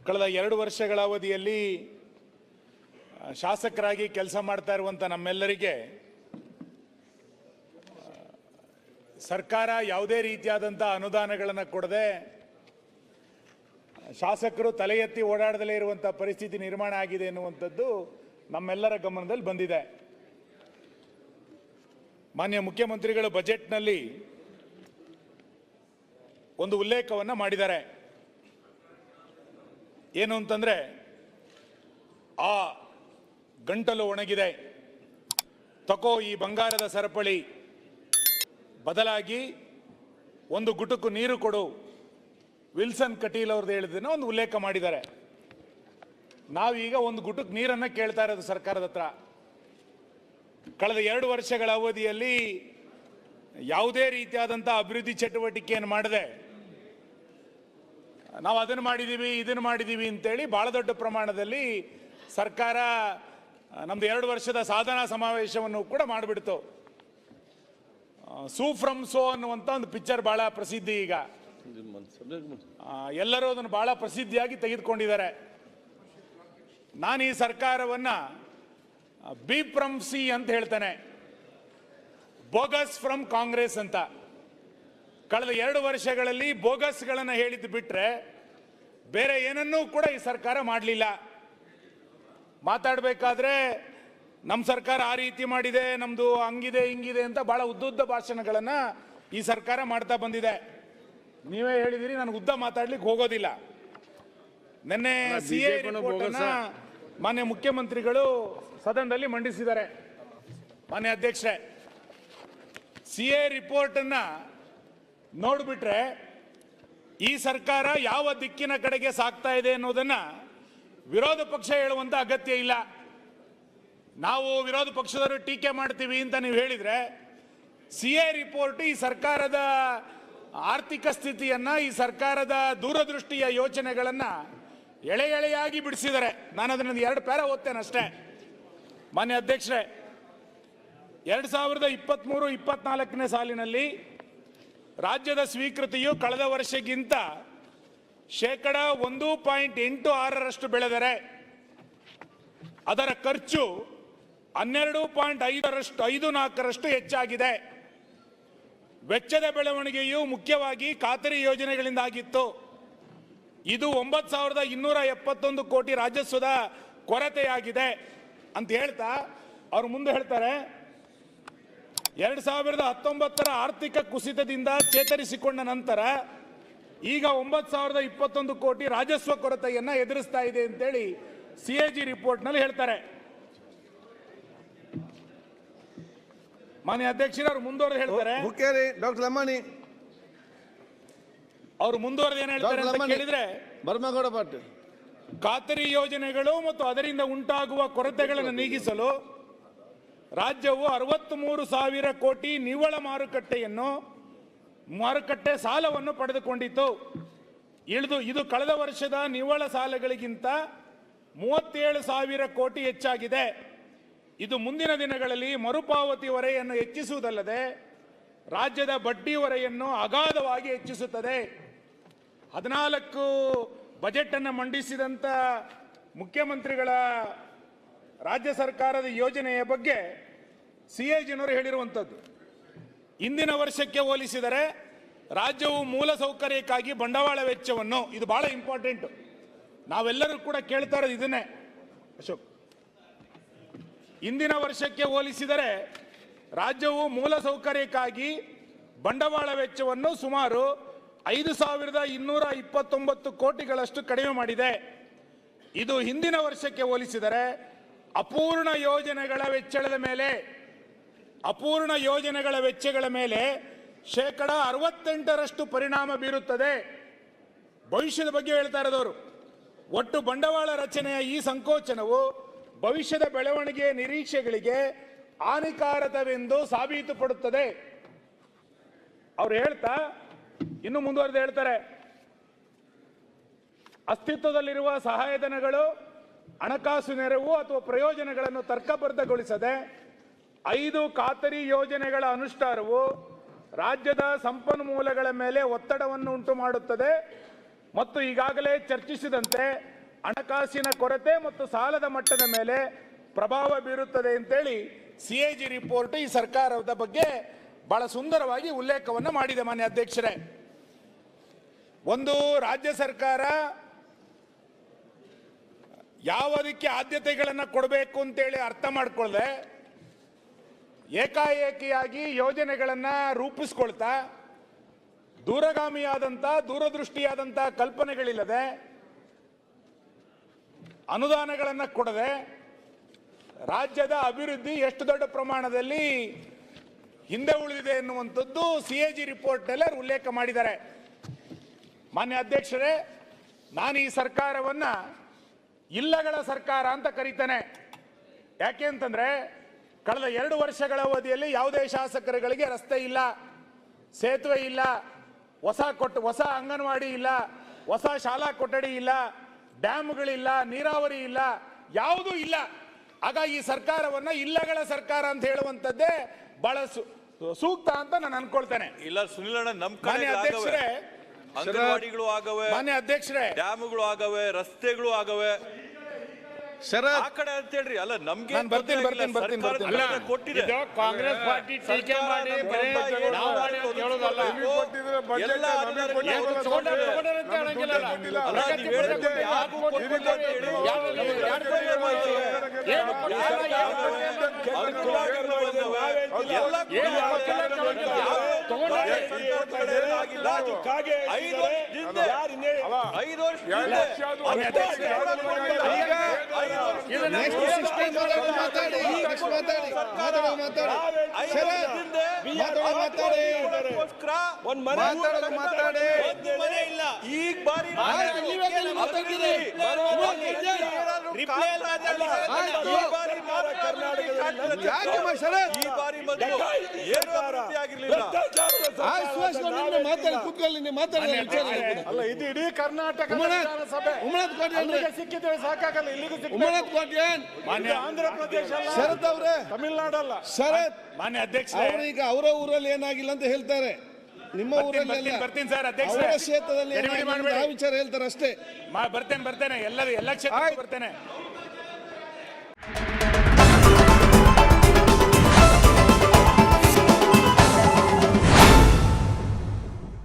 ಕಳೆದ 2 ವರ್ಷಗಳ ಅವಧಿಯಲ್ಲಿ ಶಾಸಕರಾಗಿ ಕೆಲಸ ಮಾಡ್ತಾ ಇರುವಂತ ನಮ್ಮೆಲ್ಲರಿಗೆ ಸರ್ಕಾರ ಯಾವುದೇ ರೀತಿಯಾದಂತ ಅನುದಾನಗಳನ್ನು ಕೊಡದೆ ಶಾಸಕರು ತಲೆ ಎತ್ತಿ ಓಡಾಡದಲೇ ಇರುವಂತ ಪರಿಸ್ಥಿತಿ ನಿರ್ಮಾಣ ಆಗಿದೆ ಎನ್ನುವಂಥದ್ದು ನಮ್ಮೆಲ್ಲರ ಗಮನದಲ್ಲಿ ಬಂದಿದೆ. ಮಾನ್ಯ ಮುಖ್ಯಮಂತ್ರಿಗಳು ಬಜೆಟ್ನಲ್ಲಿ ಒಂದು ಉಲ್ಲೇಖವನ್ನು ಮಾಡಿದ್ದಾರೆ. ಏನು ಅಂತಂದ್ರೆ, ಆ ಗಂಟಲು ಒಣಗಿದೆ, ತಕೋ ಈ ಬಂಗಾರದ ಸರಪಳಿ, ಬದಲಾಗಿ ಒಂದು ಗುಟುಕು ನೀರು ಕೊಡು, ವಿಲ್ಸನ್ ಕಟೀಲ್ ಅವ್ರದ್ದು ಹೇಳಿದ್ದನ್ನು ಒಂದು ಉಲ್ಲೇಖ ಮಾಡಿದ್ದಾರೆ. ನಾವೀಗ ಒಂದು ಗುಟುಕು ನೀರನ್ನು ಕೇಳ್ತಾ ಇರೋದು ಸರ್ಕಾರದ ಹತ್ರ. ಕಳೆದ 2 ವರ್ಷಗಳ ಅವಧಿಯಲ್ಲಿ ಯಾವುದೇ ರೀತಿಯಾದಂಥ ಅಭಿವೃದ್ಧಿ ಚಟುವಟಿಕೆಯನ್ನು ಮಾಡದೆ ನಾವು ಅದನ್ನು ಮಾಡಿದ್ದೀವಿ ಇದನ್ನು ಮಾಡಿದ್ದೀವಿ ಅಂತೇಳಿ ಭಾಳ ದೊಡ್ಡ ಪ್ರಮಾಣದಲ್ಲಿ ಸರ್ಕಾರ ನಮ್ದು 2 ವರ್ಷದ ಸಾಧನಾ ಸಮಾವೇಶವನ್ನು ಕೂಡ ಮಾಡಿಬಿಡ್ತು. ಸೂ ಫ್ರಮ್ ಸೋ ಅನ್ನುವಂಥ ಒಂದು ಪಿಕ್ಚರ್ ಬಹಳ ಪ್ರಸಿದ್ಧಿ. ಈಗ ಎಲ್ಲರೂ ಅದನ್ನು ಬಹಳ ಪ್ರಸಿದ್ಧಿಯಾಗಿ ತೆಗೆದುಕೊಂಡಿದ್ದಾರೆ. ನಾನು ಈ ಸರ್ಕಾರವನ್ನ ಬಿ ಫ್ರಮ್ ಸಿ ಅಂತ ಹೇಳ್ತೇನೆ, ಬೋಗಸ್ ಫ್ರಮ್ ಕಾಂಗ್ರೆಸ್ ಅಂತ. ಕಳೆದ 2 ವರ್ಷಗಳಲ್ಲಿ ಬೋಗಸ್ಗಳನ್ನು ಹೇಳಿದ್ದು ಬಿಟ್ರೆ ಬೇರೆ ಏನನ್ನೂ ಕೂಡ ಈ ಸರ್ಕಾರ ಮಾಡಲಿಲ್ಲ. ಮಾತಾಡಬೇಕಾದ್ರೆ ನಮ್ಮ ಸರ್ಕಾರ ಆ ರೀತಿ ಮಾಡಿದೆ, ನಮ್ದು ಹಂಗಿದೆ ಹಿಂಗಿದೆ ಅಂತ ಬಹಳ ಉದ್ದುದ್ದ ಭಾಷಣಗಳನ್ನು ಈ ಸರ್ಕಾರ ಮಾಡ್ತಾ ಬಂದಿದೆ. ನೀವೇ ಹೇಳಿದಿರಿ, ನನಗೆ ಉದ್ದ ಮಾತಾಡ್ಲಿಕ್ಕೆ ಹೋಗೋದಿಲ್ಲ. ನಿನ್ನೆ ಸಿಎ ರಿಪೋರ್ಟನ್ನ ಮಾನ್ಯ ಮುಖ್ಯಮಂತ್ರಿಗಳು ಸದನದಲ್ಲಿ ಮಂಡಿಸಿದ್ದಾರೆ. ಮಾನ್ಯ ಅಧ್ಯಕ್ಷರೇ, ಸಿಎ ರಿಪೋರ್ಟ್ ಅನ್ನ ನೋಡ್ಬಿಟ್ರೆ ಈ ಸರ್ಕಾರ ಯಾವ ದಿಕ್ಕಿನ ಕಡೆಗೆ ಸಾಗ್ತಾ ಇದೆ ಅನ್ನೋದನ್ನ ವಿರೋಧ ಪಕ್ಷ ಹೇಳುವಂತ ಅಗತ್ಯ ಇಲ್ಲ. ನಾವು ವಿರೋಧ ಪಕ್ಷದವರು ಟೀಕೆ ಮಾಡ್ತೀವಿ ಅಂತ ನೀವು ಹೇಳಿದ್ರೆ, ಸಿಎ ರಿಪೋರ್ಟ್ ಈ ಸರ್ಕಾರದ ಆರ್ಥಿಕ ಸ್ಥಿತಿಯನ್ನ, ಈ ಸರ್ಕಾರದ ದೂರದೃಷ್ಟಿಯ ಯೋಚನೆಗಳನ್ನ ಎಳೆ ಎಳೆಯಾಗಿ ಬಿಡಿಸಿದ್ದಾರೆ. ನಾನು ಅದನ್ನ 2 ಪ್ಯಾರ ಓದ್ತೇನೆ ಅಷ್ಟೇ. ಮಾನ್ಯ ಅಧ್ಯಕ್ಷರೇ, 2023-24ನೇ ಸಾಲಿನಲ್ಲಿ ರಾಜ್ಯದ ಸ್ವೀಕೃತಿಯು ಕಳೆದ ವರ್ಷಕ್ಕಿಂತ 1.86% ಬೆಳೆದರೆ ಅದರ ಖರ್ಚು 12.54% ಹೆಚ್ಚಾಗಿದೆ. ವೆಚ್ಚದ ಬೆಳವಣಿಗೆಯು ಮುಖ್ಯವಾಗಿ ಖಾತರಿ ಯೋಜನೆಗಳಿಂದಾಗಿತ್ತು. ಇದು 9,271 ಕೋಟಿ ರಾಜಸ್ವದ ಕೊರತೆಯಾಗಿದೆ ಅಂತ ಹೇಳ್ತಾ ಅವರು ಮುಂದೆ ಹೇಳ್ತಾರೆ, 2019ರ ಆರ್ಥಿಕ ಕುಸಿತದಿಂದ ಚೇತರಿಸಿಕೊಂಡ ನಂತರ ಈಗ 9,021 ಕೋಟಿ ರಾಜಸ್ವ ಕೊರತೆಯನ್ನ ಎದುರಿಸ್ತಾ ಇದೆ ಅಂತೇಳಿ ಸಿಎಜಿ ರಿಪೋರ್ಟ್ ನಲ್ಲಿ ಹೇಳ್ತಾರೆ. ಮಾನ್ಯ ಅಧ್ಯಕ್ಷರು ಅವರು ಮುಂದುವರೆದು ಹೇಳ್ತಾರೆ, ಡಾಕ್ಟರ್ ಲಮಾಣಿ ಅವರು ಮುಂದುವರೆದು ಏನ್ ಹೇಳ್ತಾರೆ ಅಂತ ಕೇಳಿದ್ರೆ, ಬರ್ಮಗೌಡ ಪಾಟೀಲ್, ಖಾತರಿ ಯೋಜನೆಗಳು ಮತ್ತು ಅದರಿಂದ ಉಂಟಾಗುವ ಕೊರತೆಗಳನ್ನು ನೀಗಿಸಲು ರಾಜ್ಯವು 63,000 ಕೋಟಿ ನಿವ್ವಳ ಮಾರುಕಟ್ಟೆ ಸಾಲವನ್ನು ಪಡೆದುಕೊಂಡಿತು. ಇದು ಕಳೆದ ವರ್ಷದ ನಿವ್ವಳ ಸಾಲಗಳಿಗಿಂತ 37,000 ಕೋಟಿ ಹೆಚ್ಚಾಗಿದೆ. ಇದು ಮುಂದಿನ ದಿನಗಳಲ್ಲಿ ಮರುಪಾವತಿ ಹೊರೆಯನ್ನು ಹೆಚ್ಚಿಸುವುದಲ್ಲದೆ ರಾಜ್ಯದ ಬಡ್ಡಿ ಹೊರೆಯನ್ನು ಅಗಾಧವಾಗಿ ಹೆಚ್ಚಿಸುತ್ತದೆ. 14 ಬಜೆಟ್ ಅನ್ನು ಮಂಡಿಸಿದಂತ ಮುಖ್ಯಮಂತ್ರಿಗಳ ರಾಜ್ಯ ಸರ್ಕಾರದ ಯೋಜನೆಯ ಬಗ್ಗೆ ಸಿಎಜಿನವರು ಹೇಳಿರುವಂಥದ್ದು, ಇಂದಿನ ವರ್ಷಕ್ಕೆ ಹೋಲಿಸಿದರೆ ರಾಜ್ಯವು ಮೂಲ ಸೌಕರ್ಯಕ್ಕಾಗಿ ಬಂಡವಾಳ ವೆಚ್ಚವನ್ನು, ಇದು ಬಹಳ ಇಂಪಾರ್ಟೆಂಟ್, ನಾವೆಲ್ಲರೂ ಕೂಡ ಕೇಳ್ತಾ ಇರೋದು ಇದನ್ನೇ ಅಶೋಕ್, ಇಂದಿನ ವರ್ಷಕ್ಕೆ ಹೋಲಿಸಿದರೆ ರಾಜ್ಯವು ಮೂಲ ಸೌಕರ್ಯಕ್ಕಾಗಿ ಬಂಡವಾಳ ವೆಚ್ಚವನ್ನು ಸುಮಾರು 5,229 ಕೋಟಿಗಳಷ್ಟು ಕಡಿಮೆ ಮಾಡಿದೆ. ಇದು ಹಿಂದಿನ ವರ್ಷಕ್ಕೆ ಹೋಲಿಸಿದರೆ ಅಪೂರ್ಣ ಯೋಜನೆಗಳ ವೆಚ್ಚಗಳ ಮೇಲೆ 68% ಪರಿಣಾಮ ಬೀರುತ್ತದೆ. ಭವಿಷ್ಯದ ಬಗ್ಗೆ ಹೇಳ್ತಾ ಇರೋದವರು, ಒಟ್ಟು ಬಂಡವಾಳ ರಚನೆಯ ಈ ಸಂಕೋಚನವು ಭವಿಷ್ಯದ ಬೆಳವಣಿಗೆಯ ನಿರೀಕ್ಷೆಗಳಿಗೆ ಹಾನಿಕಾರಕವೆಂದು ಸಾಬೀತುಪಡುತ್ತದೆ. ಅವ್ರು ಹೇಳ್ತಾ ಇನ್ನು ಮುಂದುವರೆದು ಹೇಳ್ತಾರೆ, ಅಸ್ತಿತ್ವದಲ್ಲಿರುವ ಸಹಾಯಧನಗಳು, ಹಣಕಾಸು ನೆರವು ಅಥವಾ ಪ್ರಯೋಜನಗಳನ್ನು ತರ್ಕಬದ್ಧಗೊಳಿಸದೆ 5 ಖಾತರಿ ಯೋಜನೆಗಳ ಅನುಷ್ಠಾನವು ರಾಜ್ಯದ ಸಂಪನ್ಮೂಲಗಳ ಮೇಲೆ ಒತ್ತಡವನ್ನು ಉಂಟು ಮಾಡುತ್ತದೆ ಮತ್ತು ಈಗಾಗಲೇ ಚರ್ಚಿಸಿದಂತೆ ಹಣಕಾಸಿನ ಕೊರತೆ ಮತ್ತು ಸಾಲದ ಮಟ್ಟದ ಮೇಲೆ ಪ್ರಭಾವ ಬೀರುತ್ತದೆ ಅಂತೇಳಿ CAG ರಿಪೋರ್ಟ್ ಈ ಸರ್ಕಾರದ ಬಗ್ಗೆ ಬಹಳ ಸುಂದರವಾಗಿ ಉಲ್ಲೇಖವನ್ನು ಮಾಡಿದೆ. ಮಾನ್ಯ ಅಧ್ಯಕ್ಷರೇ, ಒಂದು ರಾಜ್ಯ ಸರ್ಕಾರ ಯಾವುದಕ್ಕೆ ಆದ್ಯತೆಗಳನ್ನು ಕೊಡಬೇಕು ಅಂತೇಳಿ ಅರ್ಥ ಮಾಡ್ಕೊಳ್ಳದೆ ಏಕಾಏಕಿಯಾಗಿ ಯೋಜನೆಗಳನ್ನು ರೂಪಿಸ್ಕೊಳ್ತಾ ದೂರದೃಷ್ಟಿಯಾದಂಥ ಕಲ್ಪನೆಗಳಿಲ್ಲದೆ ಅನುದಾನಗಳನ್ನು ಕೊಡದೆ ರಾಜ್ಯದ ಅಭಿವೃದ್ಧಿ ಎಷ್ಟು ದೊಡ್ಡ ಪ್ರಮಾಣದಲ್ಲಿ ಹಿಂದೆ ಉಳಿದಿದೆ ಎನ್ನುವಂಥದ್ದು CAG ರಿಪೋರ್ಟ್ನಲ್ಲೇ ಉಲ್ಲೇಖ ಮಾಡಿದ್ದಾರೆ. ಮಾನ್ಯ ಅಧ್ಯಕ್ಷರೇ, ನಾನು ಈ ಸರ್ಕಾರವನ್ನು ಇಲ್ಲಗಳ ಸರ್ಕಾರ ಅಂತ ಕರೀತೇನೆ. ಯಾಕೆ ಅಂತಂದ್ರೆ ಕಳೆದ 2 ವರ್ಷಗಳ ಅವಧಿಯಲ್ಲಿ ಯಾವುದೇ ಶಾಸಕರುಗಳಿಗೆ ರಸ್ತೆ ಇಲ್ಲ, ಸೇತುವೆ ಇಲ್ಲ, ಹೊಸ ಅಂಗನವಾಡಿ ಇಲ್ಲ, ಹೊಸ ಶಾಲಾ ಕೊಠಡಿ ಇಲ್ಲ, ಡ್ಯಾಮ್ಗಳಿಲ್ಲ, ನೀರಾವರಿ ಇಲ್ಲ, ಯಾವುದೂ ಇಲ್ಲ. ಆಗ ಈ ಸರ್ಕಾರವನ್ನ ಇಲ್ಲಗಳ ಸರ್ಕಾರ ಅಂತ ಹೇಳುವಂತದ್ದೇ ಬಹಳ ಸೂಕ್ತ ಅಂತ ನಾನು ಅನ್ಕೊಳ್ತೇನೆ. ಇಲ್ಲ ಸುನಿಲ್ ಅಣ್ಣ, ನಮ್ ಮಾನ್ಯ ಅಧ್ಯಕ್ಷರೇ, ಅಂಗನವಾಡಿಗಳು ಆಗವೆ, ಮಾನ್ಯ ಅಧ್ಯಕ್ಷರೇ, ಡ್ಯಾಮ್ಗಳು ಆಗವೆ, ರಸ್ತೆಗಳು ಆಗವೆ, ಶರತ್ ಆ ಕಡೆ ಅಂತ ಹೇಳ್ರಿ. ಅಲ್ಲ ನಮ್ಗೆ ನಾನು ಬರ್ತೀನಿ. ಕೊಟ್ಟಿದೆ ಕಾಂಗ್ರೆಸ್ ಪಾರ್ಟಿ ಟೀಕೆ ಮಾಡಿ ಬರೀ ನಾವು ಮಾಡಿ ಅಂತ ಹೇಳೋದಲ್ಲ. ಎಲ್ಲ ಈಗ ಬಾರಿ ಮಾತಾಡಿ ಕೂತ್ಕೊಳ್ಳಿ, ಮಾತಾಡಿ. ಅಲ್ಲ, ಇದು ಇಡೀ ಕರ್ನಾಟಕ ಸಭೆ ಸಿಕ್ಕಿದ್ರೆ ಸಾಕಾಗಲ್ಲ. ಇಲ್ಲಿಗೂ ಆಂಧ್ರ ಪ್ರದೇಶ ಅಲ್ಲ, ಶರತ್ ಅವರೇ, ತಮಿಳ್ನಾಡಲ್ಲ. ಶರತ್ ಮಾನ್ಯ ಅಧ್ಯಕ್ಷರೇ, ಅವ್ರೀಗ ಅವರ ಊರಲ್ಲಿ ಏನಾಗಿಲ್ಲ ಅಂತ ಹೇಳ್ತಾರೆ, ನಿಮ್ಮ ಊರಲ್ಲಿ ಬರ್ತೀನಿ ಸರ್ ಅಧ್ಯಕ್ಷ. ಅವರ ಕ್ಷೇತ್ರದಲ್ಲಿ ಏನಾಗಿಲ್ಲ ಆ ವಿಚಾರ ಹೇಳ್ತಾರೆ ಅಷ್ಟೇ. ಬರ್ತೇನೆ ಎಲ್ಲ ಕ್ಷೇತ್ರ ಬರ್ತೇನೆ.